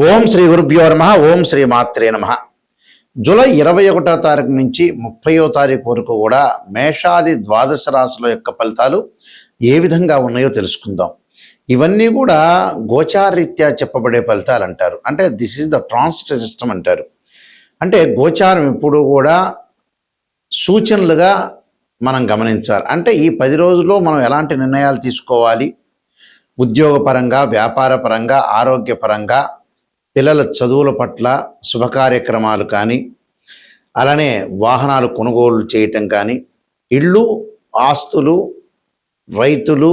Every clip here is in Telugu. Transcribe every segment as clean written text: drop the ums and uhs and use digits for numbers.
ఓం శ్రీ గురుభ్యో నమః. ఓం శ్రీ మాత్రే నమః. జూలై 21వ తారీఖు నుంచి 30వ తారీఖు వరకు కూడా మేషాది ద్వాదశ రాశుల యొక్క ఫలితాలు ఏ విధంగా ఉన్నాయో తెలుసుకుందాం. ఇవన్నీ కూడా గోచారరీత్యా చెప్పబడే ఫలితాలు అంటారు. అంటే this is the transit system అంటారు. అంటే గోచారం ఎప్పుడు కూడా సూచనలుగా మనం గమనించాలి. అంటే ఈ 10 రోజుల్లో మనం ఎలాంటి నిర్ణయాలు తీసుకోవాలి, ఉద్యోగపరంగా, వ్యాపారపరంగా, ఆరోగ్యపరంగా, పిల్లల చదువుల పట్ల, శుభ కార్యక్రమాలు కానీ, అలానే వాహనాలు కొనుగోలు చేయటం కానీ, ఇళ్ళు, ఆస్తులు, రైతులు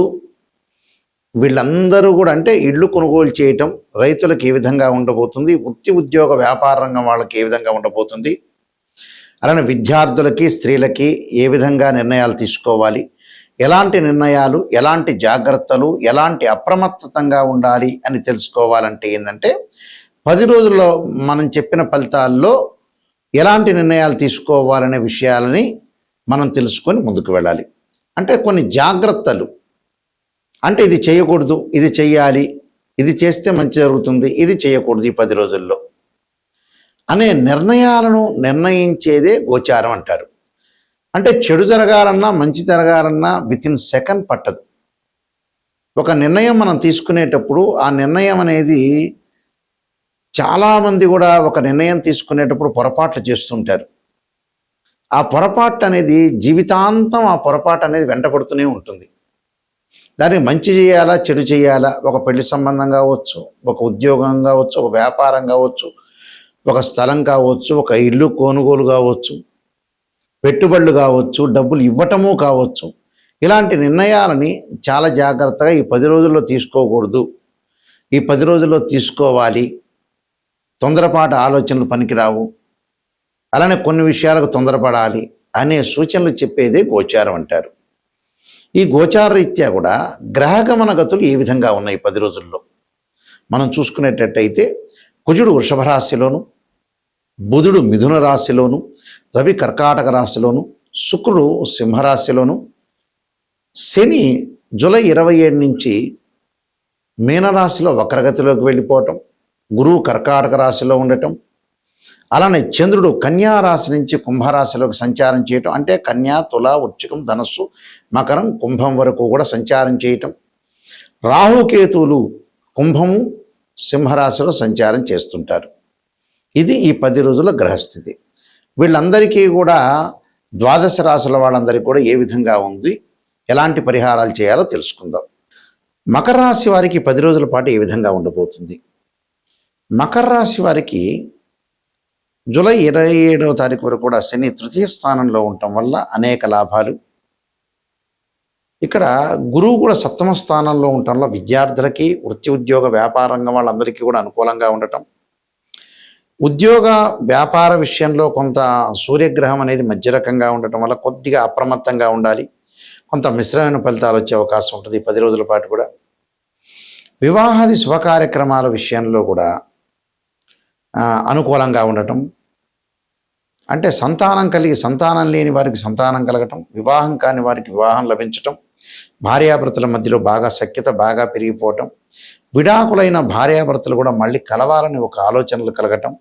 వీళ్ళందరూ కూడా అంటే ఇళ్ళు కొనుగోలు చేయటం రైతులకు ఏ విధంగా ఉండబోతుంది, ఉద్యోగ వ్యాపార రంగం వాళ్ళకి ఏ విధంగా ఉండబోతుంది, అలానే విద్యార్థులకి, స్త్రీలకి ఏ విధంగా నిర్ణయాలు తీసుకోవాలి, ఎలాంటి నిర్ణయాలు, ఎలాంటి జాగ్రత్తలు, ఎలాంటి అప్రమత్తతంగా ఉండాలి అని తెలుసుకోవాలంటే ఏంటంటే 10 రోజుల్లో మనం చెప్పిన ఫలితాల్లో ఎలాంటి నిర్ణయాలు తీసుకోవాలనే విషయాలని మనం తెలుసుకొని ముందుకు వెళ్ళాలి. అంటే కొన్ని జాగ్రత్తలు, అంటే ఇది చేయకూడదు, ఇది చెయ్యాలి, ఇది చేస్తే మంచి జరుగుతుంది, ఇది చేయకూడదు ఈ 10 రోజుల్లో అనే నిర్ణయాలను నిర్ణయించేదే గోచారం అంటారు. అంటే చెడు జరగాలన్నా, మంచి జరగాలన్నా వితిన్ సెకండ్ పట్టదు. ఒక నిర్ణయం మనం తీసుకునేటప్పుడు ఆ నిర్ణయం అనేది చాలామంది కూడా ఒక నిర్ణయం తీసుకునేటప్పుడు పొరపాట్లు చేస్తుంటారు. ఆ పొరపాటు అనేది జీవితాంతం ఆ పొరపాటు అనేది వెంటబడుతూనే ఉంటుంది. దానికి మంచి చేయాలా, చెడు చేయాలా, ఒక పెళ్లి సంబంధం కావచ్చు, ఒక ఉద్యోగం కావచ్చు, ఒక వ్యాపారం కావచ్చు, ఒక స్థలం కావచ్చు, ఒక ఇల్లు కొనుగోలు కావచ్చు, పెట్టుబడులు కావచ్చు, డబ్బులు ఇవ్వటము కావచ్చు. ఇలాంటి నిర్ణయాలని చాలా జాగ్రత్తగా ఈ 10 రోజుల్లో తీసుకోకూడదు, ఈ 10 రోజుల్లో తీసుకోవాలి. తొందరపాటు ఆలోచనలు పనికిరావు, అలానే కొన్ని విషయాలకు తొందరపడాలి అనే సూచనలు చెప్పేదే గోచారం అంటారు. ఈ గోచార రీత్యా కూడా గ్రహగమన గతులు ఏ విధంగా ఉన్నాయి 10 రోజుల్లో మనం చూసుకునేటట్టయితే కుజుడు వృషభ రాశిలోను, బుధుడు మిథున రాశిలోను, రవి కర్కాటక రాశిలోను, శుక్రుడు సింహరాశిలోను, శని జూలై 27 నుంచి మీనరాశిలో వక్రగతిలోకి వెళ్ళిపోవటం, గురువు కర్కాటక రాశిలో ఉండటం, అలానే చంద్రుడు కన్యా రాశి నుంచి కుంభరాశిలోకి సంచారం చేయటం, అంటే కన్యా, తుల, వృశ్చికం, ధనస్సు, మకరం, కుంభం వరకు కూడా సంచారం చేయటం, రాహుకేతువులు కుంభము, సింహరాశిలో సంచారం చేస్తుంటారు. ఇది ఈ 10 రోజుల గ్రహస్థితి. వీళ్ళందరికీ కూడా ద్వాదశ రాశుల వాళ్ళందరికీ కూడా ఏ విధంగా ఉంది, ఎలాంటి పరిహారాలు చేయాలో తెలుసుకుందాం. మకర రాశి వారికి 10 రోజుల పాటు ఏ విధంగా ఉండబోతుంది. మకర రాశి వారికి జూలై 27వ తారీఖు వరకు కూడా శని తృతీయ స్థానంలో ఉండటం వల్ల అనేక లాభాలు. ఇక్కడ గురువు కూడా సప్తమ స్థానంలో ఉండటం వల్ల విద్యార్థులకి, వృత్తి ఉద్యోగ వ్యాపార రంగం వాళ్ళందరికీ కూడా అనుకూలంగా ఉండటం. ఉద్యోగ వ్యాపార విషయంలో కొంత సూర్యగ్రహం అనేది మధ్య రకంగా ఉండటం వల్ల కొద్దిగా అప్రమత్తంగా ఉండాలి. కొంత మిశ్రమైన ఫలితాలు వచ్చే అవకాశం ఉంటుంది 10 రోజుల పాటు కూడా. వివాహాది శుభ కార్యక్రమాల విషయంలో కూడా అనుకూలంగా ఉండటం, అంటే సంతానం కలిగి సంతానం లేని వారికి సంతానం కలగటం, వివాహం కాని వారికి వివాహం లభించటం, భార్యాభర్తల మధ్యలో బాగా సఖ్యత బాగా పెరిగిపోవటం, విడాకులైన భార్యాభర్తలు కూడా మళ్ళీ కలవాలని ఒక ఆలోచనలు కలగటం,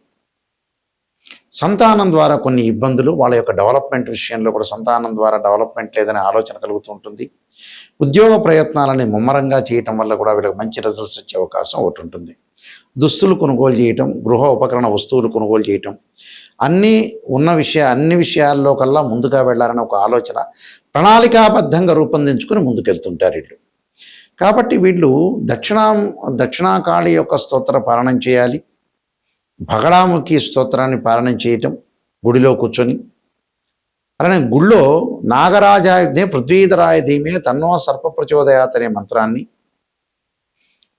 సంతానం ద్వారా కొన్ని ఇబ్బందులు, వాళ్ళ యొక్క డెవలప్మెంట్ విషయంలో కూడా సంతానం ద్వారా డెవలప్మెంట్ లేదనే ఆలోచన కలుగుతూ ఉంటుంది. ఉద్యోగ ప్రయత్నాలని ముమ్మరంగా చేయటం వల్ల కూడా వీళ్ళకి మంచి రిజల్ట్స్ వచ్చే అవకాశం ఒకటి ఉంటుంది. దుస్తులు కొనుగోలు చేయటం, గృహ ఉపకరణ వస్తువులు కొనుగోలు చేయటం, అన్ని విషయాల్లో కల్లా ముందుగా వెళ్ళాలని ఒక ఆలోచన ప్రణాళికాబద్ధంగా రూపొందించుకొని ముందుకెళ్తుంటారు వీళ్ళు. కాబట్టి వీళ్ళు దక్షిణాకాళి యొక్క స్తోత్ర పారాయణం చేయాలి. భగడాముఖి స్తోత్రాన్ని పారాయణం చేయటం గుడిలో కూర్చొని, అలానే గుళ్ళో నాగరాజాయుధే పృథ్వీధరాయ ధీమే తన్నో సర్ప ప్రచోదయాత్ అనే మంత్రాన్ని,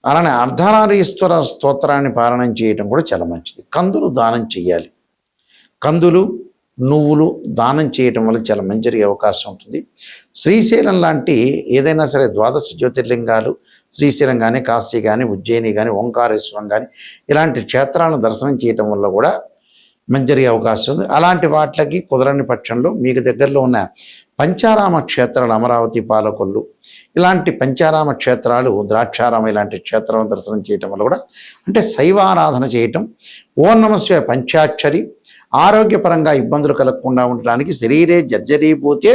అలానే అర్ధనారీశ్వర స్తోత్రాన్ని పారాయణం చేయటం కూడా చాలా మంచిది. కందులు దానం చేయాలి. కందులు, నువ్వులు దానం చేయటం వల్ల చాలా మంచి జరిగే అవకాశం ఉంటుంది. శ్రీశైలం లాంటి ఏదైనా సరే ద్వాదశ జ్యోతిర్లింగాలు, శ్రీశైలం కానీ, కాశీ కానీ, ఉజ్జయిని కానీ, ఓంకారేశ్వరం కానీ ఇలాంటి క్షేత్రాలను దర్శనం చేయటం వల్ల కూడా మంచి జరిగే అవకాశం ఉంది. అలాంటి వాటికి కుదరని పక్షంలో మీకు దగ్గరలో ఉన్న పంచారామ క్షేత్రాలు, అమరావతి, పాలకొల్లు ఇలాంటి పంచారామ క్షేత్రాలు, ద్రాక్షారామ ఇలాంటి క్షేత్రాలను దర్శనం చేయటం వల్ల కూడా అంటే శైవారాధన చేయటం, ఓం నమః పంచాక్షరి, ఆరోగ్యపరంగా ఇబ్బందులు కలగకుండా ఉండడానికి శరీరే జర్జరీభూతే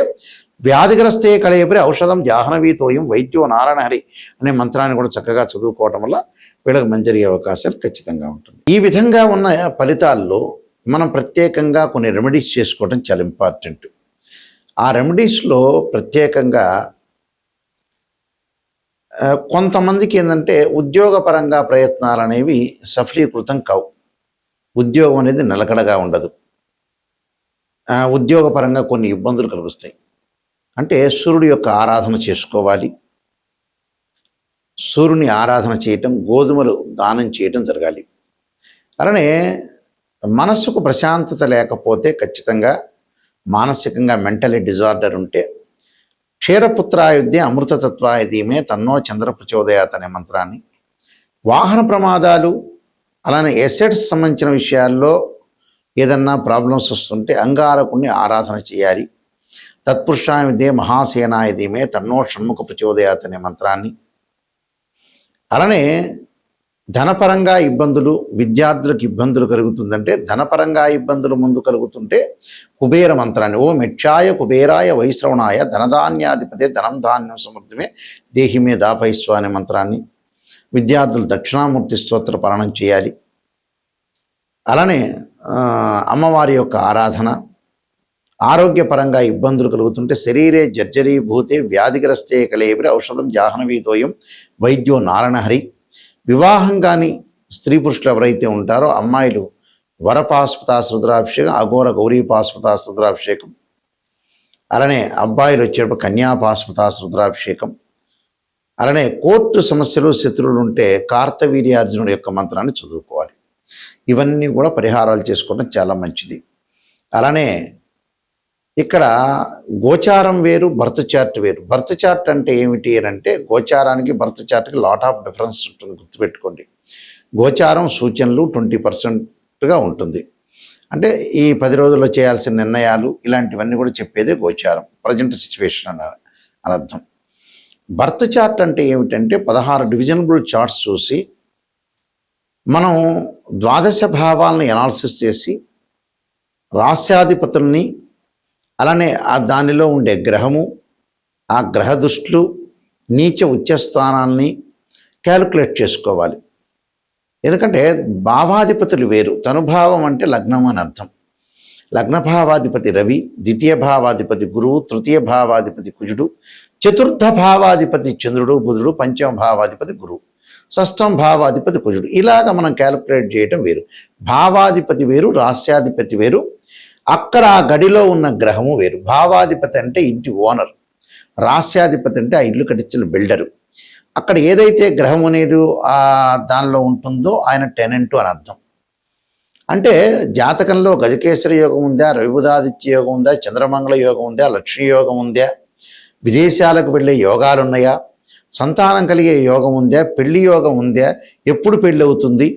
వ్యాధిగ్రస్తే కళేపరి ఔషధం జాహ్నవీతోయం వైద్యో నారాయణహరి అనే మంత్రాన్ని కూడా చక్కగా చదువుకోవటం వల్ల వీళ్ళకి మంచి జరిగే అవకాశాలు ఖచ్చితంగా ఉంటుంది. ఈ విధంగా ఉన్న ఫలితాల్లో మనం ప్రత్యేకంగా కొన్ని రెమెడీస్ చేసుకోవడం చాలా ఇంపార్టెంట్. ఆ రెమెడీస్లో ప్రత్యేకంగా కొంతమందికి ఏంటంటే ఉద్యోగపరంగా ప్రయత్నాలు అనేవి సఫలీకృతం కావు. ఉద్యోగం అనేది నిలకడగా ఉండదు. ఉద్యోగపరంగా కొన్ని ఇబ్బందులు కలుగుతాయి. అంటే సూర్యుడి యొక్క ఆరాధన చేసుకోవాలి. సూర్యుని ఆరాధన చేయటం, గోధుమలు దానం చేయటం జరగాలి. అలానే మనస్సుకు ప్రశాంతత లేకపోతే ఖచ్చితంగా మానసికంగా మెంటలీ డిజార్డర్ ఉంటే క్షీరపుత్రాయుధ్య అమృతతత్వాయుధీమే తన్నో చంద్ర ప్రచోదయాత్ అనే మంత్రాన్ని, వాహన ప్రమాదాలు అలానే ఎసెట్స్ సంబంధించిన విషయాల్లో ఏదన్నా ప్రాబ్లమ్స్ వస్తుంటే అంగారకుణ్ణి ఆరాధన చేయాలి. తత్పురుషాయ విద్యే మహాసేనాయుధీమే తన్నో షణ్ముఖ ప్రచోదయాత్ అనే మంత్రాన్ని, అలానే ధనపరంగా ఇబ్బందులు, విద్యార్థులకు ఇబ్బందులు కలుగుతుందంటే ధనపరంగా ఇబ్బందులు ముందు కలుగుతుంటే కుబేర మంత్రాన్ని, ఓ మెక్షాయ కుబేరాయ వైశ్రవణాయ ధనధాన్యాధిపతే ధనం ధాన్యం సమృద్ధమే దేహిమే దాపైస్వ అనే మంత్రాన్ని, విద్యార్థులు దక్షిణామూర్తి స్తోత్ర పాలనం చేయాలి. అలానే అమ్మవారి యొక్క ఆరాధన, ఆరోగ్యపరంగా ఇబ్బందులు కలుగుతుంటే శరీరే జర్జరీభూతే వ్యాధిగ్రస్తే కళేపరి ఔషధం జాహ్నవీతోయం వైద్యో నారాయణహరి. వివాహం కానీ స్త్రీ పురుషులు ఎవరైతే ఉంటారో అమ్మాయిలు వరపాస్పతాస్ రుద్రాభిషేకం, అఘోర గౌరీపాస్పతాస్ రుద్రాభిషేకం, అలానే అబ్బాయిలు వచ్చేటప్పుడు కన్యాపాస్పతాస్ రుద్రాభిషేకం, అలానే కోర్టు సమస్యలు, శత్రువులు ఉంటే కార్తవీర్యార్జునుడి యొక్క మంత్రాన్ని చదువుకోవాలి. ఇవన్నీ కూడా పరిహారాలు చేసుకోవడం చాలా మంచిది. అలానే ఇక్కడ గోచారం వేరు, బర్త్ చార్ట్ వేరు. బర్త్ చార్ట్ అంటే ఏమిటి అని అంటే గోచారానికి బర్త్ చార్ట్కి లాట్ ఆఫ్ డిఫరెన్స్ ఉంటుంది, గుర్తుపెట్టుకోండి. గోచారం సూచనలు 20%గా ఉంటుంది. అంటే ఈ 10 రోజుల్లో చేయాల్సిన నిర్ణయాలు ఇలాంటివన్నీ కూడా చెప్పేదే గోచారం, ప్రజెంట్ సిచ్యువేషన్ అని అర్థం. బర్త్ చార్ట్ అంటే ఏమిటంటే 16 డివిజనబుల్ చార్ట్స్ చూసి మనం ద్వాదశ భావాలను ఎనాలిసిస్ చేసి రాస్యాధిపతుల్ని, అలానే దానిలో ఉండే గ్రహము, ఆ గ్రహ దృష్టులు, నీచ ఉచ్చస్థానాల్ని క్యాలిక్యులేట్ చేసుకోవాలి. ఎందుకంటే భావాధిపతులు వేరు. తనుభావం అంటే లగ్నం అని అర్థం. లగ్నభావాధిపతి రవి, ద్వితీయ భావాధిపతి గురువు, తృతీయ భావాధిపతి కుజుడు, చతుర్థ భావాధిపతి చంద్రుడు బుధుడు, పంచమ భావాధిపతి గురువు, షష్టం భావాధిపతి కుజుడు. ఇలాగ మనం క్యాలిక్యులేట్ చేయటం వేరు. భావాధిపతి వేరు, రాస్యాధిపతి వేరు, అక్కడ ఆ గడిలో ఉన్న గ్రహము వేరు. భావాధిపతి అంటే ఇంటి ఓనర్, రాస్యాధిపతి అంటే ఆ ఇల్లు కట్టించిన బిల్డరు. అక్కడ ఏదైతే గ్రహం అనేది దానిలో ఉంటుందో ఆయన టెనెంటు అని అర్థం. అంటే జాతకంలో గజకేశ్వర యోగం ఉందా, రవిబుధాదిత్య యోగం ఉందా, చంద్రమంగళ యోగం ఉందా, లక్ష్మీ యోగం ఉందా, విదేశాలకు వెళ్ళే యోగాలు ఉన్నాయా, సంతానం కలిగే యోగం ఉందా, పెళ్లి యోగం ఉందా, ఎప్పుడు పెళ్ళి అవుతుంది,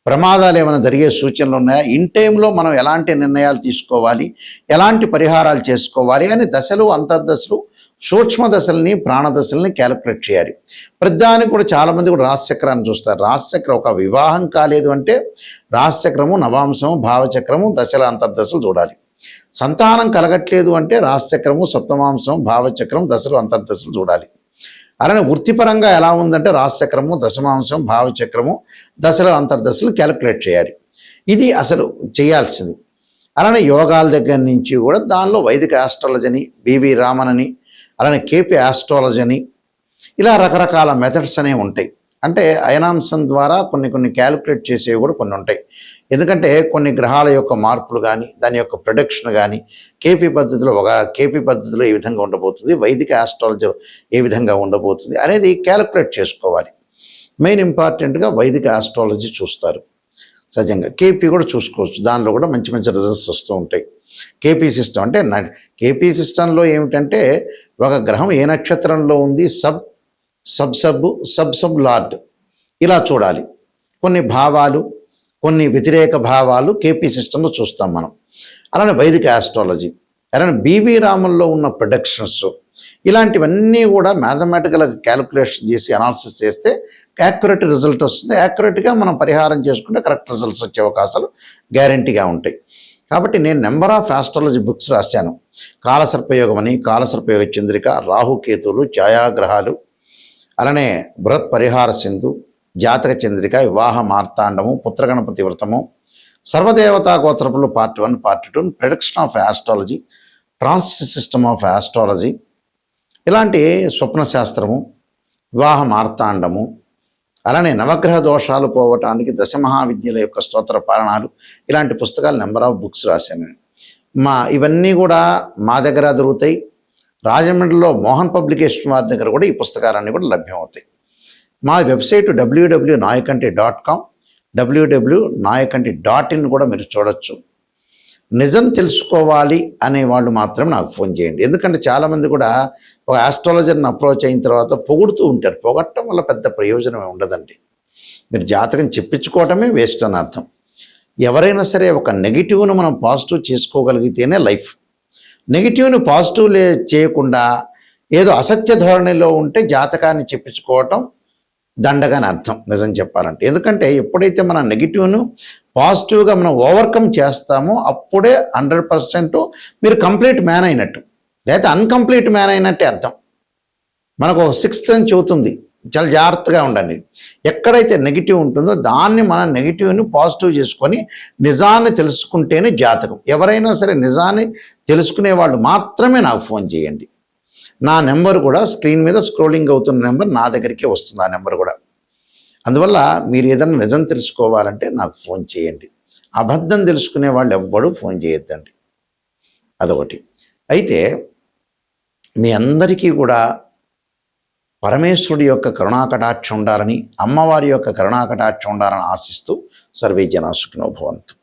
ప్రమాదాలు ఏమైనా జరిగే సూచనలు ఉన్నాయా, ఇన్ టైంలో మనం ఎలాంటి నిర్ణయాలు తీసుకోవాలి, ఎలాంటి పరిహారాలు చేసుకోవాలి అని దశలు, అంతర్దశలు, సూక్ష్మ దశల్ని, ప్రాణదశల్ని క్యాలిక్యులేట్ చేయాలి. ప్రతిదానికి కూడా చాలామంది కూడా రాశిచక్రాన్ని చూస్తారు. రాశిచక్రం ఒక వివాహం కాలేదు అంటే రాశిచక్రము, నవాంశము, భావచక్రము, దశల అంతర్దశలు చూడాలి. సంతానం కలగట్లేదు అంటే రాశిచక్రము, సప్తమాంశం, భావచక్రం, దశలు అంతర్దశలు చూడాలి. అలానే వృత్తిపరంగా ఎలా ఉందంటే రాశిచక్రము, దశమాంశం, భావచక్రము, దశల అంతర్దశలు క్యాలిక్యులేట్ చేయాలి. ఇది అసలు చేయాల్సింది. అలానే యోగాల దగ్గర నుంచి కూడా దానిలో వైదిక ఆస్ట్రాలజీ అని, బివి రామన్ అని, అలానే కేపీ ఆస్ట్రాలజీ అని, ఇలా రకరకాల మెథడ్స్ అనేవి ఉంటాయి. అంటే అయనాంశం ద్వారా కొన్ని క్యాలిక్యులేట్ చేసేవి కూడా కొన్ని ఉంటాయి. ఎందుకంటే కొన్ని గ్రహాల యొక్క మార్పులు కానీ, దాని యొక్క ప్రొడక్షన్ కానీ కేపీ పద్ధతిలో ఏ విధంగా ఉండబోతుంది, వైదిక ఆస్ట్రాలజీ ఏ విధంగా ఉండబోతుంది అనేది క్యాలిక్యులేట్ చేసుకోవాలి. మెయిన్ ఇంపార్టెంట్గా వైదిక ఆస్ట్రాలజీ చూస్తారు. సహజంగా కేపీ కూడా చూసుకోవచ్చు, దానిలో కూడా మంచి రిజల్ట్స్ వస్తూ ఉంటాయి. కేపీ సిస్టమ్ అంటే కేపీ సిస్టంలో ఏమిటంటే ఒక గ్రహం ఏ నక్షత్రంలో ఉంది, సబ్ లార్డ్ ఇలా చూడాలి. కొన్ని భావాలు, కొన్ని వ్యతిరేక భావాలు కేపీ సిస్టంలో చూస్తాం మనం. అలానే వైదిక ఆస్ట్రాలజీ అలానే బీవీ రామన్లో ఉన్న ప్రొడక్షన్స్, ఇలాంటివన్నీ కూడా మ్యాథమెటికల్గా క్యాలిక్యులేషన్ చేసి అనాలిసిస్ చేస్తే యాక్యురేట్ రిజల్ట్ వస్తుంది. యాక్యురేట్గా మనం పరిహారం చేసుకుంటే కరెక్ట్ రిజల్ట్స్ వచ్చే అవకాశాలు గ్యారంటీగా ఉంటాయి. కాబట్టి నేను నెంబర్ ఆఫ్ ఆస్ట్రాలజీ బుక్స్ రాశాను. కాలసర్పయోగం అని, కాలసర్పయోగ చంద్రిక, రాహుకేతువులు, ఛాయాగ్రహాలు, అలానే బృహత్ పరిహార సింధు, జాతక చంద్రిక, వివాహ మార్తాండము, పుత్రగణపతి వ్రతము, సర్వదేవతా గోత్రపులు part 1, part 2, prediction of astrology, transit system of astrology, ఇలాంటి స్వప్న శాస్త్రము, వివాహ మార్తాండము, అలానే నవగ్రహ దోషాలు పోవటానికి దశమహావిద్యల యొక్క స్తోత్ర పారణాలు, ఇలాంటి పుస్తకాలు నెంబర్ ఆఫ్ బుక్స్ రాశాను. ఇవన్నీ కూడా మా దగ్గర దొరుకుతాయి. రాజమండ్రిలో మోహన్ పబ్లికేషన్ వారి దగ్గర కూడా ఈ పుస్తకాలన్నీ కూడా లభ్యమవుతాయి. మా వెబ్సైట్ www.nayakanti.com, www.nayakanti.in కూడా మీరు చూడొచ్చు. నిజం తెలుసుకోవాలి అనేవాళ్ళు మాత్రం నాకు ఫోన్ చేయండి. ఎందుకంటే చాలామంది కూడా ఒక ఆస్ట్రాలజర్ని అప్రోచ్ అయిన తర్వాత పొగుడుతూ ఉంటారు. పొగట్టడం వల్ల పెద్ద ప్రయోజనం ఉండదండి. మీరు జాతకం చెప్పించుకోవటమే వేస్ట్ అని అర్థం. ఎవరైనా సరే ఒక నెగిటివ్ను మనం పాజిటివ్ చేసుకోగలిగితేనే లైఫ్. నెగిటివ్ని పాజిటివ్ చేయకుండా ఏదో అసత్య ధోరణిలో ఉంటే జాతకాన్ని చెప్పించుకోవటం దండగాని అర్థం నిజం చెప్పాలంటే. ఎందుకంటే ఎప్పుడైతే మన నెగిటివ్ను పాజిటివ్గా మనం ఓవర్కమ్ చేస్తామో అప్పుడే 100% మీరు కంప్లీట్ మ్యాన్ అయినట్టు, లేకపోతే అన్కంప్లీట్ మ్యాన్ అయినట్టే అర్థం. మనకు సిక్స్త్ అని చెబుతుంది, చాలా జాగ్రత్తగా ఉండండి. ఎక్కడైతే నెగిటివ్ ఉంటుందో దాన్ని మన నెగిటివ్ని పాజిటివ్ చేసుకొని నిజాన్ని తెలుసుకుంటేనే జాతకం. ఎవరైనా సరే నిజాన్ని తెలుసుకునే వాళ్ళు మాత్రమే నాకు ఫోన్ చేయండి. నా నెంబర్ కూడా స్క్రీన్ మీద స్క్రోలింగ్ అవుతున్న నెంబర్ నా దగ్గరికే వస్తుంది. ఆ నెంబర్ కూడా. అందువల్ల మీరు ఏదైనా నిజం తెలుసుకోవాలంటే నాకు ఫోన్ చేయండి. అబద్ధం తెలుసుకునే వాళ్ళు ఎవ్వడూ ఫోన్ చేయొద్దండి. అదొకటి. అయితే మీ అందరికీ కూడా పరమేశ్వరుడి యొక్క కరుణాకటాక్షం ఉండాలని, అమ్మవారి యొక్క కరుణాకటాక్షం ఉండాలని ఆశిస్తూ సర్వే జనా సుఖినో భవంతు.